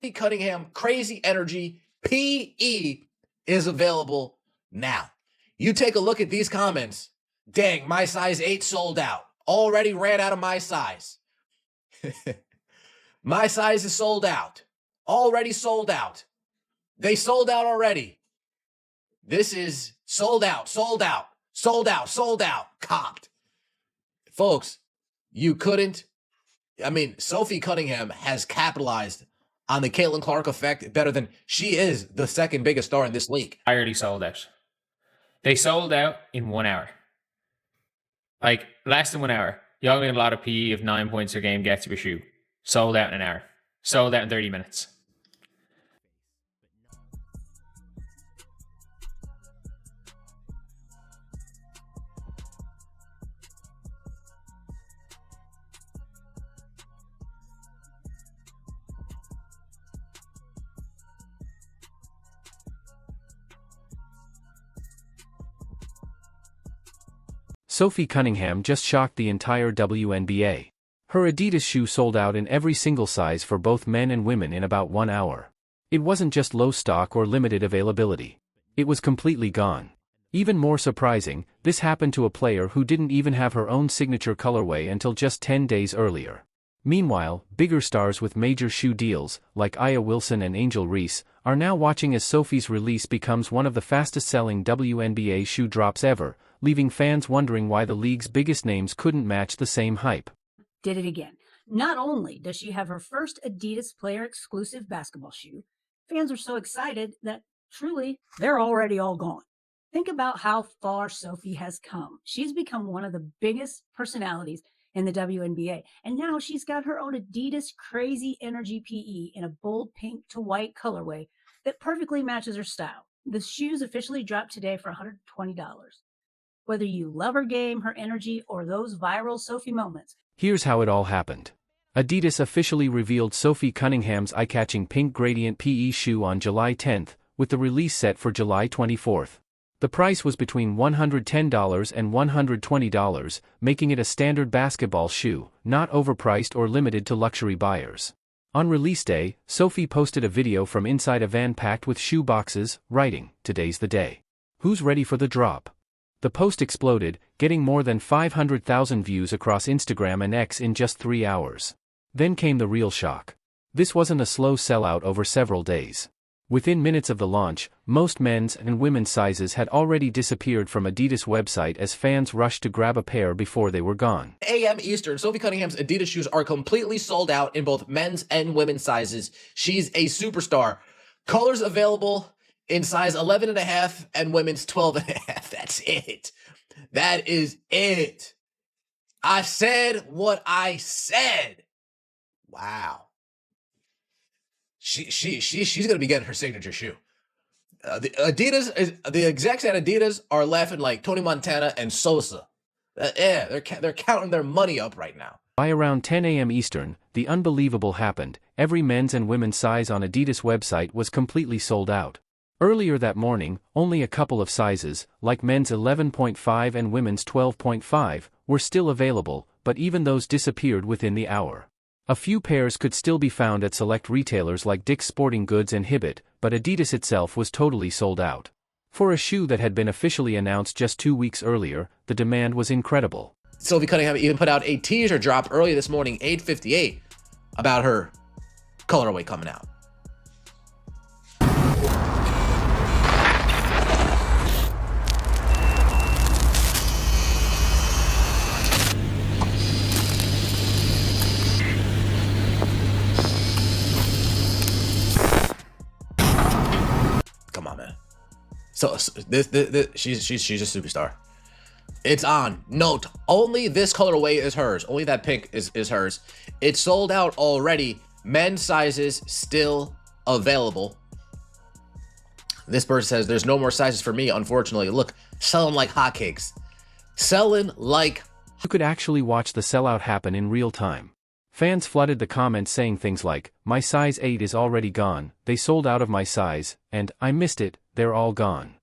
Sophie Cunningham Crazy Energy PE is available now. You take a look at these comments. Dang, my size 8 sold out. Already ran out of my size. My size is sold out. Already sold out. They sold out already. This is sold out, sold out, sold out, sold out, copped. Folks, you couldn't. I mean, Sophie Cunningham has capitalized on the Caitlin Clark effect better than she is the second biggest star in this league. Entirely sold out. They sold out in 1 hour. Like, less than 1 hour. You all get a lot of PE of 9 points per game gets you a shoe. Sold out in an hour. Sold out in 30 minutes. Sophie Cunningham just shocked the entire WNBA. Her Adidas shoe sold out in every single size for both men and women in about 1 hour. It wasn't just low stock or limited availability. It was completely gone. Even more surprising, this happened to a player who didn't even have her own signature colorway until just 10 days earlier. Meanwhile, bigger stars with major shoe deals, like Aya Wilson and Angel Reese, are now watching as Sophie's release becomes one of the fastest-selling WNBA shoe drops ever, leaving fans wondering why the league's biggest names couldn't match the same hype. Did it again. Not only does she have her first Adidas player-exclusive basketball shoe, fans are so excited that, truly, they're already all gone. Think about how far Sophie has come. She's become one of the biggest personalities in the WNBA, and now she's got her own Adidas Crazy Energy PE in a bold pink to white colorway that perfectly matches her style. The shoes officially dropped today for $120. Whether you love her game, her energy, or those viral Sophie moments. Here's how it all happened. Adidas officially revealed Sophie Cunningham's eye-catching pink gradient PE shoe on July 10th, with the release set for July 24th. The price was between $110 and $120, making it a standard basketball shoe, not overpriced or limited to luxury buyers. On release day, Sophie posted a video from inside a van packed with shoe boxes, writing, "Today's the day. Who's ready for the drop?" The post exploded, getting more than 500,000 views across Instagram and X in just 3 hours. Then came the real shock. This wasn't a slow sellout over several days. Within minutes of the launch, most men's and women's sizes had already disappeared from Adidas' website as fans rushed to grab a pair before they were gone. a.m. Eastern, Sophie Cunningham's Adidas shoes are completely sold out in both men's and women's sizes. She's a superstar. Colors available in size 11.5 and women's 12.5. That's it. That is it. I said what I said. Wow. She's gonna be getting her signature shoe. The execs at Adidas are laughing like Tony Montana and Sosa. They're counting their money up right now. By around 10 a.m. Eastern, the unbelievable happened. Every men's and women's size on Adidas' website was completely sold out. Earlier that morning, only a couple of sizes, like men's 11.5 and women's 12.5, were still available, but even those disappeared within the hour. A few pairs could still be found at select retailers like Dick's Sporting Goods and Hibbett, but Adidas itself was totally sold out. For a shoe that had been officially announced just 2 weeks earlier, the demand was incredible. Sophie Cunningham even put out a teaser drop early this morning, 8:58, about her colorway coming out. Come on, man. So she's a superstar. It's on. Note, only this colorway is hers. Only that pink is hers. It's sold out already. Men's sizes still available. This person says, there's no more sizes for me, unfortunately. Look, selling like hotcakes. Selling like... You could actually watch the sellout happen in real time. Fans flooded the comments saying things like, "My size 8 is already gone, they sold out of my size," and "I missed it, they're all gone."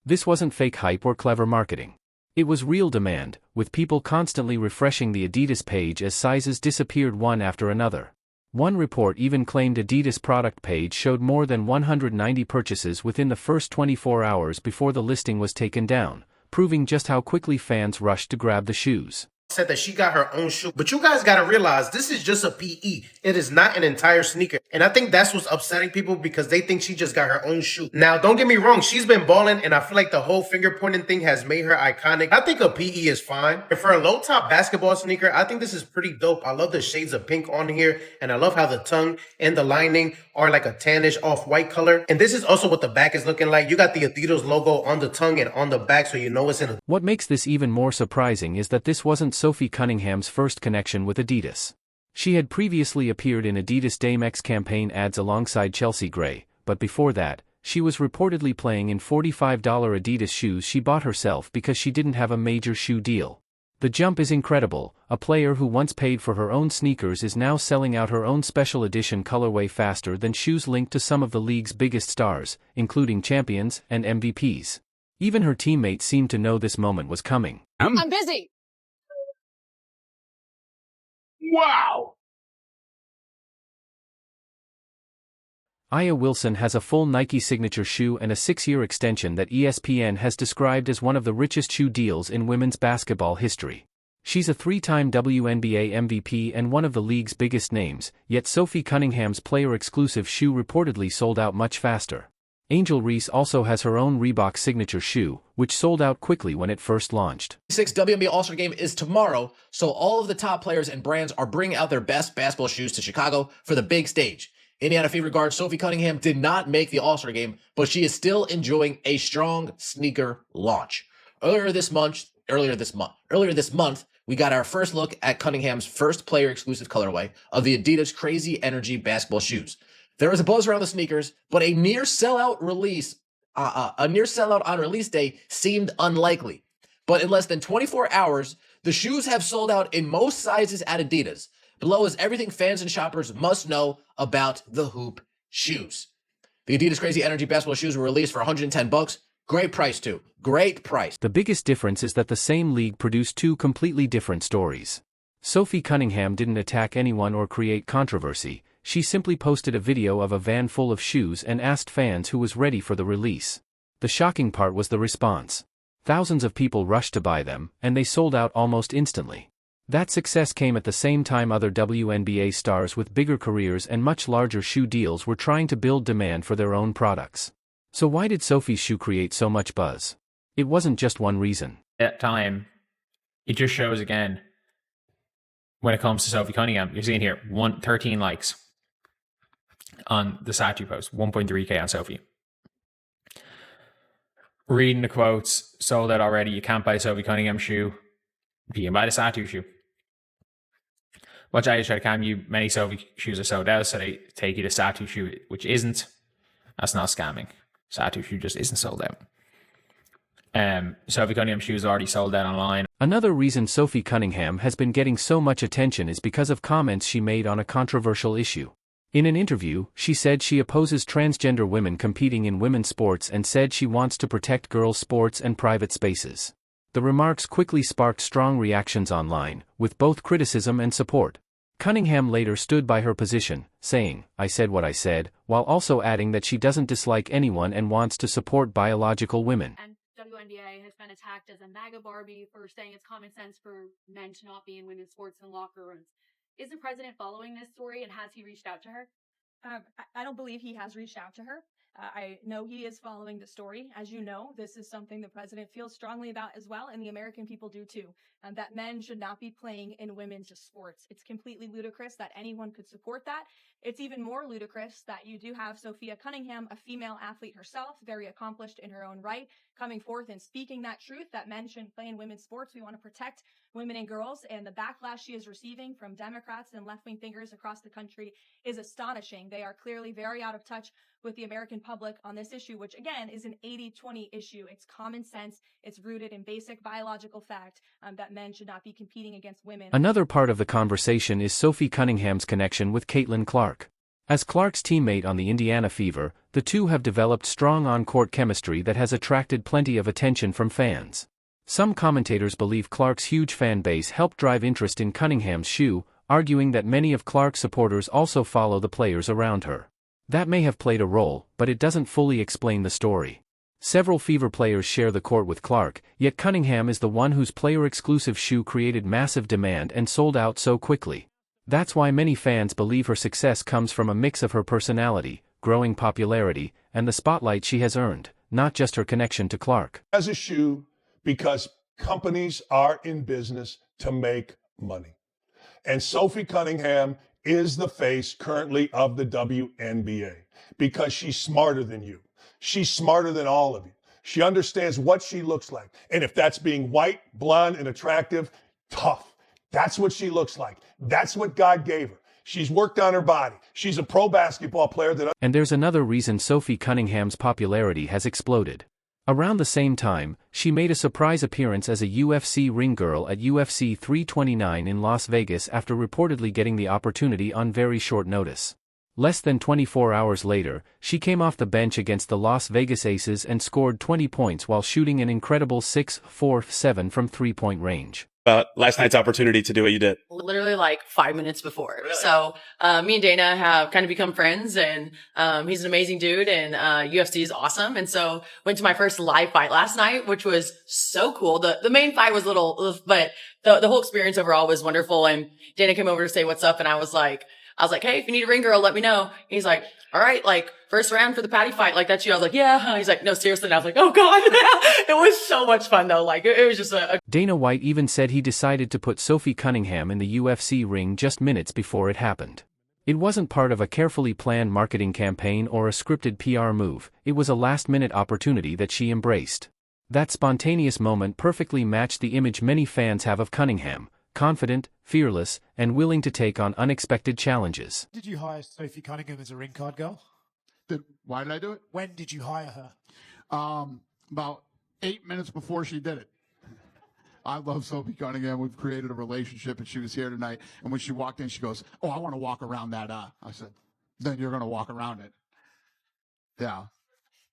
This wasn't fake hype or clever marketing. It was real demand, with people constantly refreshing the Adidas page as sizes disappeared one after another. One report even claimed Adidas' product page showed more than 190 purchases within the first 24 hours before the listing was taken down, proving just how quickly fans rushed to grab the shoes. Said that she got her own shoe, but you guys got to realize this is just a PE. It is not an entire sneaker, and I think that's what's upsetting people because they think she just got her own shoe. Now, don't get me wrong, she's been balling, and I feel like the whole finger pointing thing has made her iconic. I think a PE is fine, and for a low top basketball sneaker, I think this is pretty dope. I love the shades of pink on here, and I love how the tongue and the lining are like a tannish off-white color. And this is also what the back is looking like. You got the Adidas logo on the tongue and on the back, so you know it's in a... What makes this even more surprising is that this wasn't Sophie Cunningham's first connection with Adidas. She had previously appeared in Adidas Dame X campaign ads alongside Chelsea Gray, but before that, she was reportedly playing in $45 Adidas shoes she bought herself because she didn't have a major shoe deal. The jump is incredible. A player who once paid for her own sneakers is now selling out her own special edition colorway faster than shoes linked to some of the league's biggest stars, including champions and MVPs. Even her teammates seemed to know this moment was coming. I'm busy. Wow! Aya Wilson has a full Nike signature shoe and a 6-year extension that ESPN has described as one of the richest shoe deals in women's basketball history. She's a 3-time WNBA MVP and one of the league's biggest names, yet Sophie Cunningham's player-exclusive shoe reportedly sold out much faster. Angel Reese also has her own Reebok signature shoe, which sold out quickly when it first launched. The WNBA All-Star Game is tomorrow, so all of the top players and brands are bringing out their best basketball shoes to Chicago for the big stage. Indiana Fever guard Sophie Cunningham did not make the All-Star Game, but she is still enjoying a strong sneaker launch. Earlier this month, we got our first look at Cunningham's first player-exclusive colorway of the Adidas Crazy Energy basketball shoes. There was a buzz around the sneakers, but a near sellout on release day seemed unlikely. But in less than 24 hours, the shoes have sold out in most sizes at Adidas. Below is everything fans and shoppers must know about the hoop shoes. The Adidas Crazy Energy basketball shoes were released for $110. Great price too. Great price. The biggest difference is that the same league produced two completely different stories. Sophie Cunningham didn't attack anyone or create controversy. She simply posted a video of a van full of shoes and asked fans who was ready for the release. The shocking part was the response. Thousands of people rushed to buy them, and they sold out almost instantly. That success came at the same time other WNBA stars with bigger careers and much larger shoe deals were trying to build demand for their own products. So why did Sophie's shoe create so much buzz? It wasn't just one reason. At time, it just shows again, when it comes to Sophie Cunningham, you're seeing here, 13 likes on the Satu post, 1.3K on Sophie. Reading the quotes, sold out already, you can't buy a Sophie Cunningham shoe, you can buy the Satu shoe. Watch I try to calm you, many Sophie shoes are sold out, so they take you to Satu shoe, which isn't. That's not scamming. Satu shoe just isn't sold out. Sophie Cunningham shoes are already sold out online. Another reason Sophie Cunningham has been getting so much attention is because of comments she made on a controversial issue. In an interview, she said she opposes transgender women competing in women's sports and said she wants to protect girls' sports and private spaces. The remarks quickly sparked strong reactions online, with both criticism and support. Cunningham later stood by her position, saying, "I said what I said," while also adding that she doesn't dislike anyone and wants to support biological women. And WNBA has been attacked as a MAGA Barbie for saying it's common sense for men to not be in women's sports and locker rooms. Is the president following this story, and has he reached out to her? I don't believe he has reached out to her. I know he is following the story. As you know, this is something the president feels strongly about as well, and the American people do too, that men should not be playing in women's sports. It's completely ludicrous that anyone could support that. It's even more ludicrous that you do have Sophia Cunningham, a female athlete herself, very accomplished in her own right, coming forth and speaking that truth that men shouldn't play in women's sports. We want to protect women and girls, and the backlash she is receiving from Democrats and left-wing thinkers across the country is astonishing. They are clearly very out of touch with the American public on this issue, which again is an 80-20 issue. It's common sense. It's rooted in basic biological fact that men should not be competing against women. Another part of the conversation is Sophie Cunningham's connection with Caitlin Clark. As Clark's teammate on the Indiana Fever, the two have developed strong on-court chemistry that has attracted plenty of attention from fans. Some commentators believe Clark's huge fan base helped drive interest in Cunningham's shoe, arguing that many of Clark's supporters also follow the players around her. That may have played a role, but it doesn't fully explain the story. Several Fever players share the court with Clark, yet Cunningham is the one whose player-exclusive shoe created massive demand and sold out so quickly. That's why many fans believe her success comes from a mix of her personality, growing popularity, and the spotlight she has earned, not just her connection to Clark. As a shoe, because companies are in business to make money. And Sophie Cunningham is the face currently of the WNBA because she's smarter than you. She's smarter than all of you. She understands what she looks like. And if that's being white, blonde, and attractive, tough. That's what she looks like. That's what God gave her. She's worked on her body. She's a pro basketball player that... And there's another reason Sophie Cunningham's popularity has exploded. Around the same time, she made a surprise appearance as a UFC ring girl at UFC 329 in Las Vegas after reportedly getting the opportunity on very short notice. Less than 24 hours later, she came off the bench against the Las Vegas Aces and scored 20 points while shooting an incredible 6-4-7 from three-point range. Last night's opportunity to do what you did? Literally like 5 minutes before. Really? So me and Dana have kind of become friends, and he's an amazing dude, and UFC is awesome. And so went to my first live fight last night, which was so cool. The main fight was a little, but the whole experience overall was wonderful. And Dana came over to say what's up, and I was like, hey, if you need a ring girl, let me know. He's like, all right, like, first round for the Patty fight, like, that's you. I was like, yeah. He's like, no, seriously. And I was like, oh, God. It was so much fun, though. Like, it was just Dana White even said he decided to put Sophie Cunningham in the UFC ring just minutes before it happened. It wasn't part of a carefully planned marketing campaign or a scripted PR move. It was a last-minute opportunity that she embraced. That spontaneous moment perfectly matched the image many fans have of Cunningham: confident, fearless, and willing to take on unexpected challenges. Did you hire Sophie Cunningham as a ring card girl? Why did I do it? When did you hire her? About 8 minutes before she did it. I love Sophie Cunningham. We've created a relationship, and she was here tonight. And when she walked in, she goes, "Oh, I want to walk around that." I said, "Then you're going to walk around it." Yeah,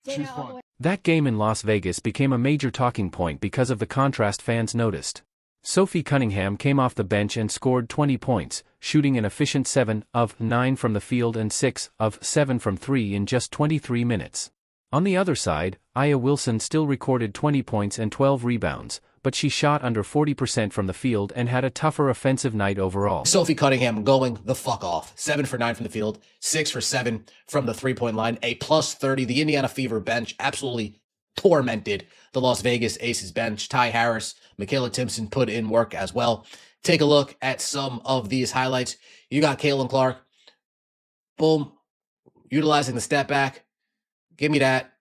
she's fun. That game in Las Vegas became a major talking point because of the contrast fans noticed. Sophie Cunningham came off the bench and scored 20 points, shooting an efficient 7 of 9 from the field and 6 of 7 from 3 in just 23 minutes. On the other side, Aya Wilson still recorded 20 points and 12 rebounds, but she shot under 40% from the field and had a tougher offensive night overall. Sophie Cunningham going the fuck off. 7 for 9 from the field, 6 for 7 from the three-point line, a plus 30. The Indiana Fever bench absolutely tormented the Las Vegas Aces bench. Ty Harris, Michaela Timpson put in work as well. Take a look at some of these highlights. You got Caitlin Clark. Boom. Utilizing the step back. Give me that.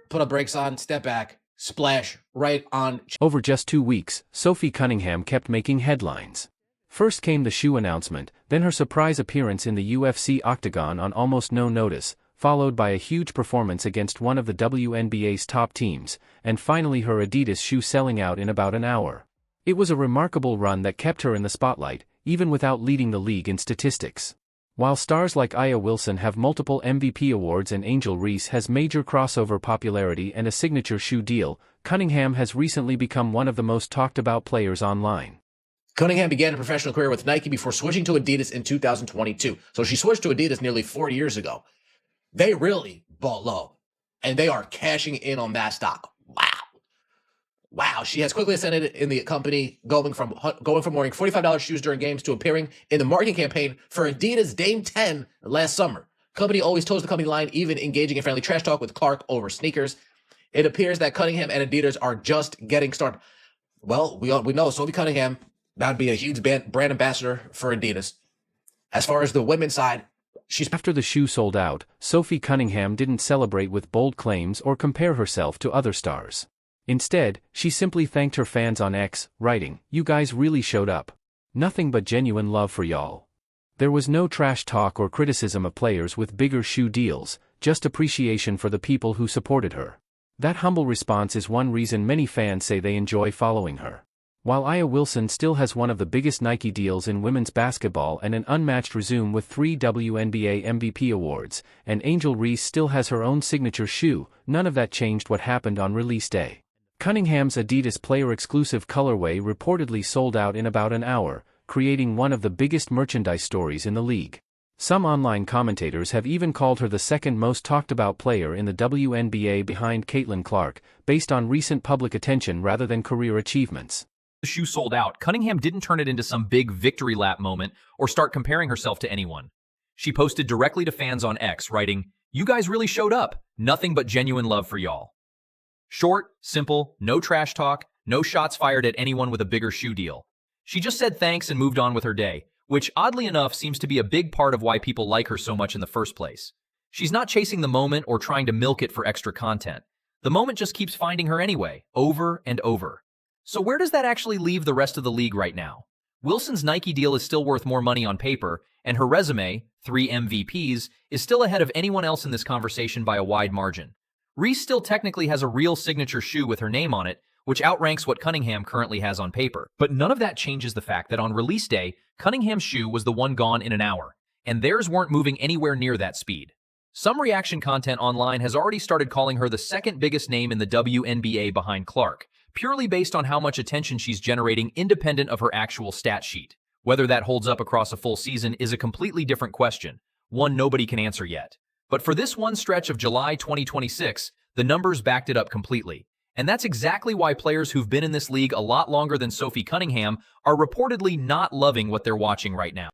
Put up brakes on, step back, splash right on. Over just 2 weeks, Sophie Cunningham kept making headlines. First came the shoe announcement, then her surprise appearance in the UFC octagon on almost no notice, followed by a huge performance against one of the WNBA's top teams, and finally her Adidas shoe selling out in about an hour. It was a remarkable run that kept her in the spotlight, even without leading the league in statistics. While stars like Aya Wilson have multiple MVP awards and Angel Reese has major crossover popularity and a signature shoe deal, Cunningham has recently become one of the most talked about players online. Cunningham began a professional career with Nike before switching to Adidas in 2022. So she switched to Adidas nearly 4 years ago. They really bought low, and they are cashing in on that stock. Wow. She has quickly ascended in the company, going from wearing $45 shoes during games to appearing in the marketing campaign for Adidas Dame 10 last summer. Company always toes the company line, even engaging in friendly trash talk with Clark over sneakers. It appears that Cunningham and Adidas are just getting started. Well, we know Sophie Cunningham about to be a huge brand ambassador for Adidas. As far as the women's side, After the shoe sold out, Sophie Cunningham didn't celebrate with bold claims or compare herself to other stars. Instead, she simply thanked her fans on X, writing, "You guys really showed up. Nothing but genuine love for y'all." There was no trash talk or criticism of players with bigger shoe deals, just appreciation for the people who supported her. That humble response is one reason many fans say they enjoy following her. While Aya Wilson still has one of the biggest Nike deals in women's basketball and an unmatched resume with 3 WNBA MVP awards, and Angel Reese still has her own signature shoe, none of that changed what happened on release day. Cunningham's Adidas player-exclusive colorway reportedly sold out in about an hour, creating one of the biggest merchandise stories in the league. Some online commentators have even called her the second most talked about player in the WNBA behind Caitlin Clark, based on recent public attention rather than career achievements. The shoe sold out, Cunningham didn't turn it into some big victory lap moment or start comparing herself to anyone. She posted directly to fans on X, writing, "You guys really showed up. Nothing but genuine love for y'all." Short, simple, no trash talk, no shots fired at anyone with a bigger shoe deal. She just said thanks and moved on with her day, which oddly enough seems to be a big part of why people like her so much in the first place. She's not chasing the moment or trying to milk it for extra content. The moment just keeps finding her anyway, over and over. So where does that actually leave the rest of the league right now? Wilson's Nike deal is still worth more money on paper, and her resume, 3 MVPs, is still ahead of anyone else in this conversation by a wide margin. Reese still technically has a real signature shoe with her name on it, which outranks what Cunningham currently has on paper. But none of that changes the fact that on release day, Cunningham's shoe was the one gone in an hour, and theirs weren't moving anywhere near that speed. Some reaction content online has already started calling her the second biggest name in the WNBA behind Clark, purely based on how much attention she's generating independent of her actual stat sheet. Whether that holds up across a full season is a completely different question, one nobody can answer yet. But for this one stretch of July 2026, the numbers backed it up completely. And that's exactly why players who've been in this league a lot longer than Sophie Cunningham are reportedly not loving what they're watching right now.